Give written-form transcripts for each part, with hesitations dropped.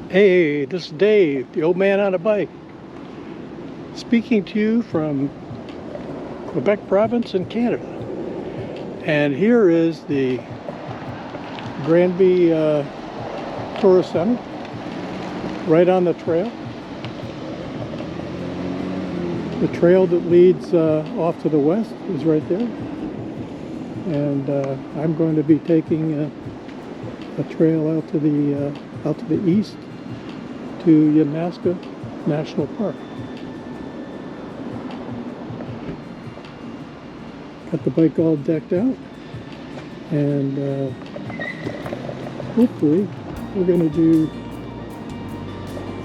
Hey, this is Dave, the old man on a bike, speaking to you from Quebec Province in Canada. And here is the Granby Tourist Center, right on the trail. The trail that leads off to the west is right there. And I'm going to be taking a trail out to the east to Yamaska National Park. Got the bike all decked out, and hopefully we're going to do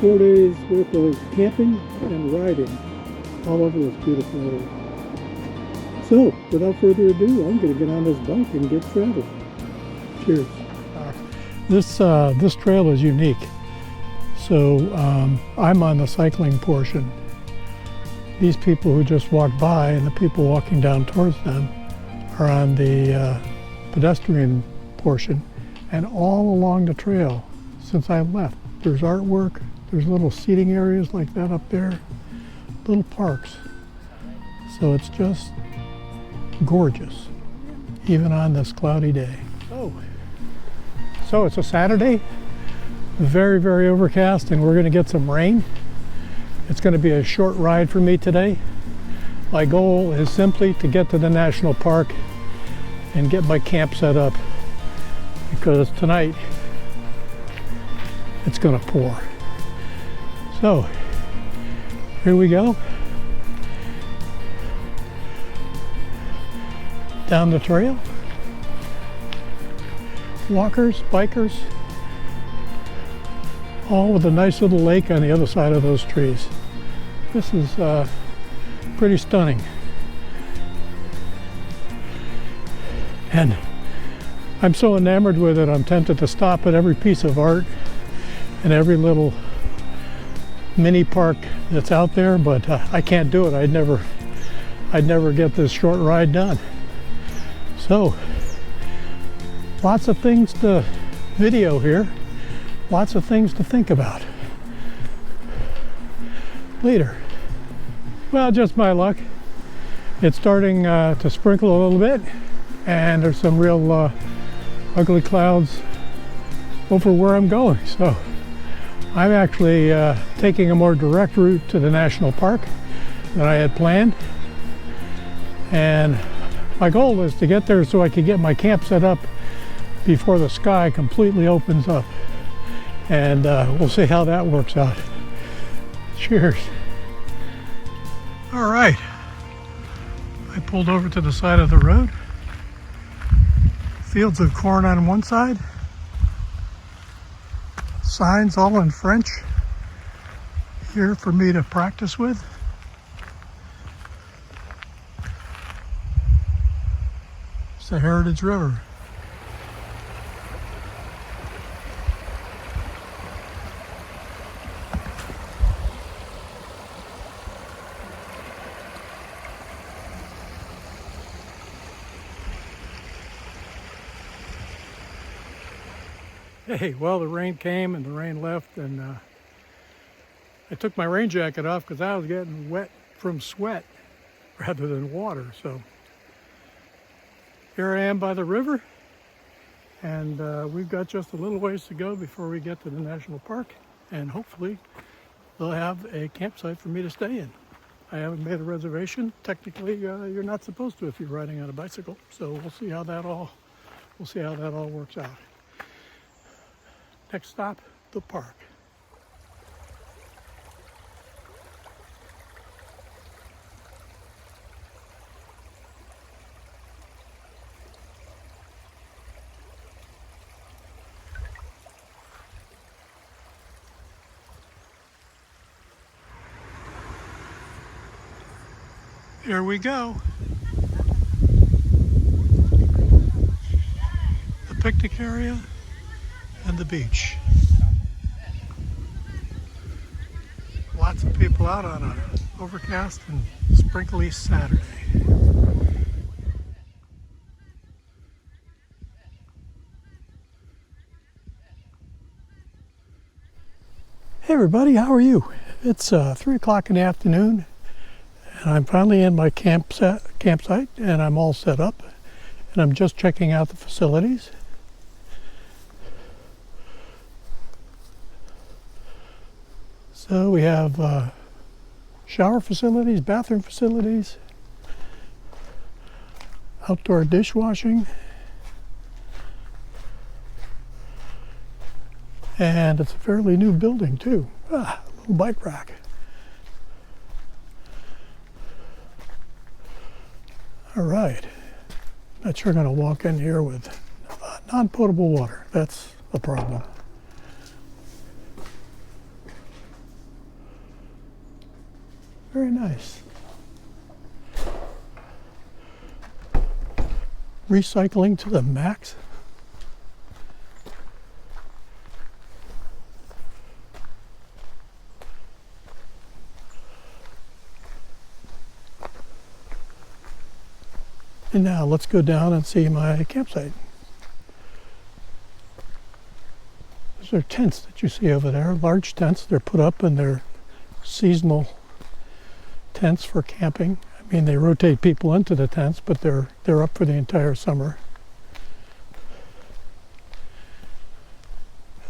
4 days worth of camping and riding all over this beautiful area. So, without further ado, I'm going to get on this bike and get traveling. Cheers. This trail is unique. So I'm on the cycling portion. These people who just walked by and the people walking down towards them are on the pedestrian portion. And all along the trail, since I left, there's artwork, there's little seating areas like that up there, little parks. So it's just gorgeous, even on this cloudy day. So it's a Saturday. Very, very overcast, and we're going to get some rain. It's going to be a short ride for me today. My goal is simply to get to the national park and get my camp set up, because tonight it's going to pour. So here we go. Down the trail. Walkers, bikers, all with a nice little lake on the other side of those trees. This is pretty stunning. And I'm so enamored with it, I'm tempted to stop at every piece of art and every little mini park that's out there, but I can't do it. I'd never get this short ride done. So, lots of things to video here. Lots of things to think about later. Well, just my luck. It's starting to sprinkle a little bit, and there's some real ugly clouds over where I'm going. So I'm actually taking a more direct route to the national park than I had planned. And my goal is to get there so I can get my camp set up before the sky completely opens up. And we'll see how that works out. Cheers. All right, I pulled over to the side of the road. Fields of corn on one side. Signs all in French here for me to practice with. It's the Heritage River. Hey, well, the rain came and the rain left, and I took my rain jacket off because I was getting wet from sweat rather than water. So here I am by the river, and we've got just a little ways to go before we get to the national park, and hopefully they'll have a campsite for me to stay in. I haven't made a reservation. Technically, you're not supposed to if you're riding on a bicycle. So we'll see how that all works out. Next stop, the park. Here we go. The picnic area and the beach. Lots of people out on an overcast and sprinkly Saturday. Hey everybody, how are you? It's 3 o'clock in the afternoon and I'm finally in my campsite and I'm all set up and I'm just checking out the facilities. So we have shower facilities, bathroom facilities, outdoor dishwashing, and it's a fairly new building too. A little bike rack. All right, not sure I'm going to walk in here with non-potable water. That's a problem. Very nice. Recycling to the max. And now let's go down and see my campsite. Those are tents that you see over there, large tents. They're put up and they're seasonal tents for camping. I mean, they rotate people into the tents, but they're up for the entire summer.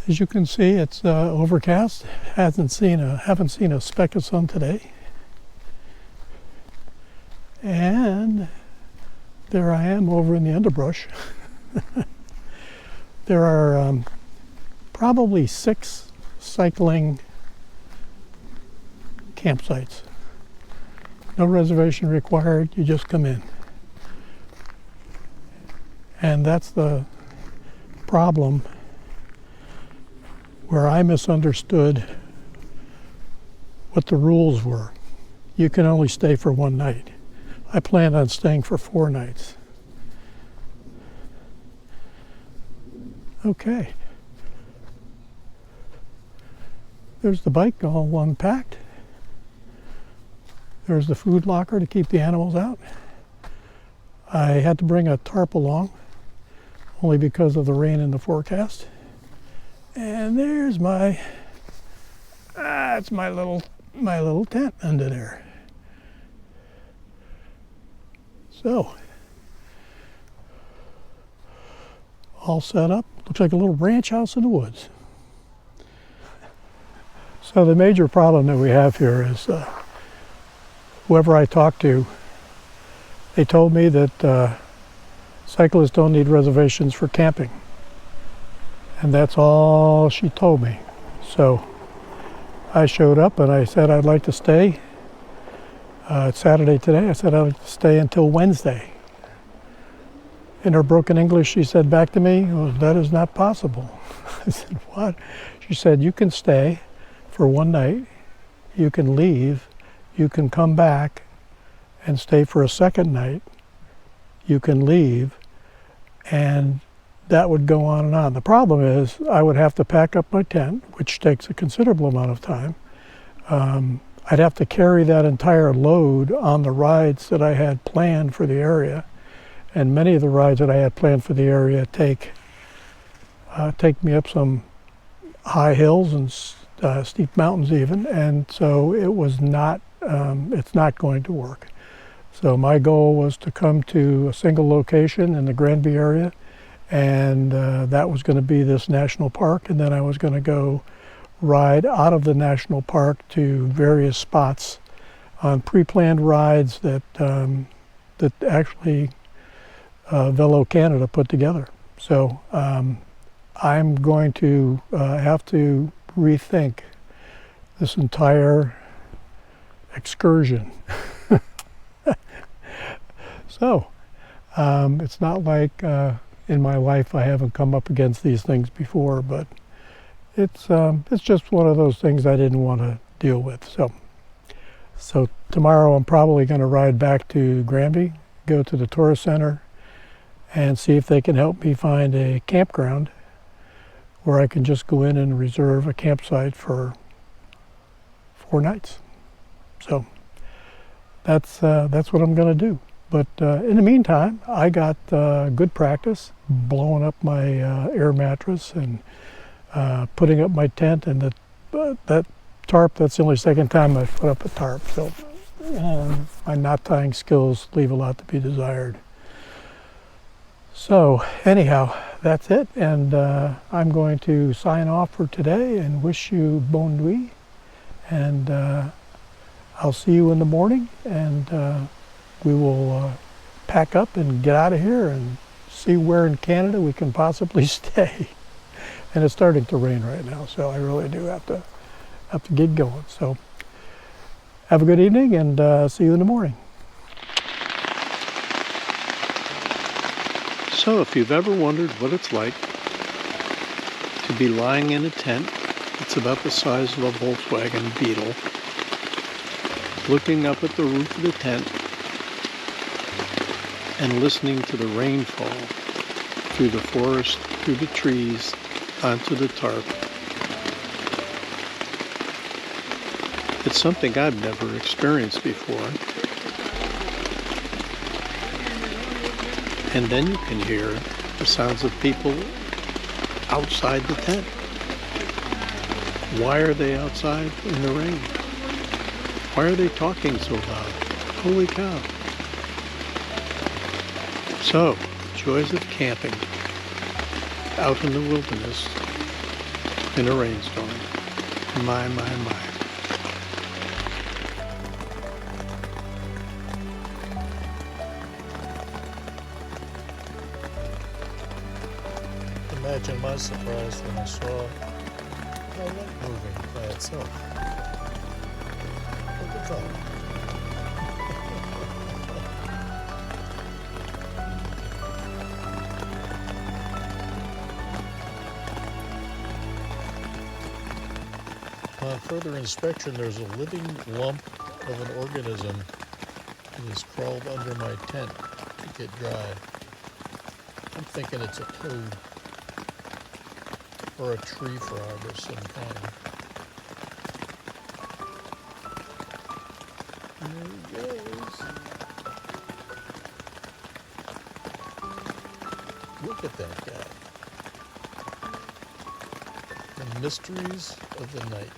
As you can see, it's overcast. Haven't seen a speck of sun today. And there I am over in the underbrush. There are probably 6 cycling campsites. No reservation required, you just come in. And that's the problem where I misunderstood what the rules were. You can only stay for 1 night. I planned on staying for 4 nights. Okay. There's the bike all unpacked. There's the food locker to keep the animals out. I had to bring a tarp along, only because of the rain in the forecast. And there's my, it's my little tent under there. So, all set up. Looks like a little ranch house in the woods. So the major problem that we have here is whoever I talked to, they told me that cyclists don't need reservations for camping. And that's all she told me. So I showed up and I said I'd like to stay. It's Saturday today. I said I'd like to stay until Wednesday. In her broken English, she said back to me, "Oh, that is not possible." I said, "What?" She said, "You can stay for 1 night. You can leave. You can come back and stay for a second night. You can leave." And that would go on and on. The problem is I would have to pack up my tent, which takes a considerable amount of time. I'd have to carry that entire load on the rides that I had planned for the area. And many of the rides that I had planned for the area take me up some high hills and steep mountains even. And so it was not, it's not going to work. So my goal was to come to a single location in the Granby area. And that was going to be this national park. And then I was going to go ride out of the national park to various spots on pre-planned rides that that actually Velo Canada put together. So I'm going to have to rethink this entire excursion. So it's not like in my life I haven't come up against these things before, but it's just one of those things I didn't want to deal with. So tomorrow I'm probably going to ride back to Granby, go to the tourist center, and see if they can help me find a campground where I can just go in and reserve a campsite for 4 nights. So that's what I'm going to do. But in the meantime, I got good practice blowing up my air mattress and putting up my tent in the that tarp, that's the only second time I've put up a tarp. So my knot tying skills leave a lot to be desired. So anyhow, that's it. And I'm going to sign off for today and wish you bon nuit. And I'll see you in the morning, and we will pack up and get out of here and see where in Canada we can possibly stay. And it's starting to rain right now, so I really do have to get going. So have a good evening, and see you in the morning. So if you've ever wondered what it's like to be lying in a tent that's about the size of a Volkswagen Beetle, looking up at the roof of the tent and listening to the rain fall through the forest, through the trees, onto the tarp. It's something I've never experienced before. And then you can hear the sounds of people outside the tent. Why are they outside in the rain? Why are they talking so loud? Holy cow. So, joys of camping out in the wilderness in a rainstorm. My, my, my. Imagine my surprise when I saw my leg moving by itself. Look at that. On further inspection, there's a living lump of an organism that has crawled under my tent to get dry. I'm thinking it's a toad or a tree frog of some kind. There he goes. Look at that guy. The mysteries of the night.